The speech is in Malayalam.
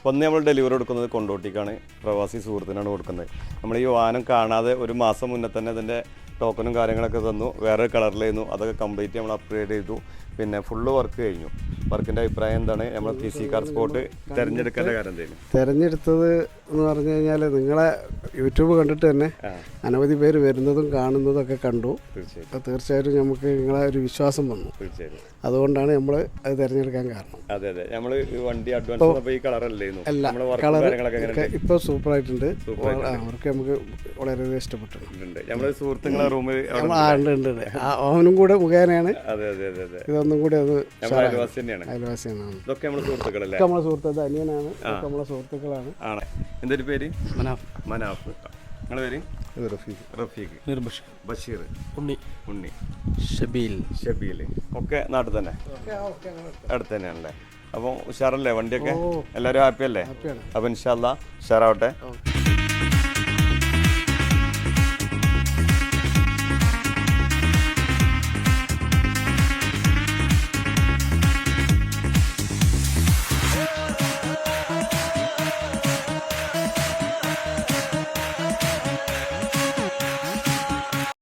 ഒന്ന് നമ്മൾ ഡെലിവറി കൊടുക്കുന്നത് കൊണ്ടോട്ടിക്കാണ്, പ്രവാസി സുഹൃത്തിനാണ് കൊടുക്കുന്നത്. നമ്മൾ ഈ വാഹനം കാണാതെ ഒരു മാസം മുന്നേ തന്നെ അതിൻ്റെ ടോക്കണും കാര്യങ്ങളൊക്കെ തന്നു, വേറെ കളറിലായിരുന്നു. അതൊക്കെ കംപ്ലീറ്റ് നമ്മൾ അപ്ഗ്രേഡ് ചെയ്തു. പിന്നെ ഫുള്ള് വർക്ക് കഴിഞ്ഞു. വർക്കിൻ്റെ അഭിപ്രായം എന്താണ്? നമ്മൾ TC കാർ സ്പോട്ട് തിരഞ്ഞെടുക്കേണ്ട കാര്യം എന്തെങ്കിലും? തിരഞ്ഞെടുത്തത് എന്ന് പറഞ്ഞു കഴിഞ്ഞാൽ നിങ്ങളെ യൂട്യൂബ് കണ്ടിട്ട് തന്നെ അനവധി പേര് വരുന്നതും കാണുന്നതും ഒക്കെ കണ്ടു. അപ്പോൾ തീർച്ചയായിട്ടും നമുക്ക് നിങ്ങളെ ഒരു വിശ്വാസം വന്നു. തീർച്ചയായും അതുകൊണ്ടാണ് നമ്മൾ അത് തിരഞ്ഞെടുക്കാൻ കാരണം. അതെ അതെ. നമ്മൾ വണ്ടി അഡ്വാൻസ് ഈ കളറല്ലായിരുന്നു. കളർ ഇപ്പോൾ സൂപ്പറായിട്ടുണ്ട്. അവർക്ക് നമുക്ക് വളരെയധികം ഇഷ്ടപ്പെട്ടിട്ടുണ്ട്. നമ്മുടെ സുഹൃത്തുക്കളെ റൂമിൽ ഉണ്ട്. അവനും കൂടെ മുഖേനയാണ് അതെ അതെ അതെ അതെ ഇതൊന്നും കൂടി അത് അയൽവാസിയാണ്. ഇതൊക്കെ നമ്മുടെ സുഹൃത്തുക്കളല്ലേ? നമ്മളെ സുഹൃത്ത് അനിയനാണ്, നമ്മളെ സുഹൃത്തുക്കളാണ്. ആണ്. എന്തൊരു പേര്? മനാഫ്. നിങ്ങളുടെ പേര്? റഫീഖ്, ബഷീർ, ഉണ്ണി, ഷബീൽ ഒക്കെ നാട്ടിൽ തന്നെ, അടുത്ത് തന്നെയാണല്ലേ? അപ്പോൾ ഉഷാറല്ലേ വണ്ടിയൊക്കെ? എല്ലാവരും ഹാപ്പി അല്ലേ? അപ്പോൾ ഇൻഷാ അല്ലാ ഉഷാറാവട്ടെ.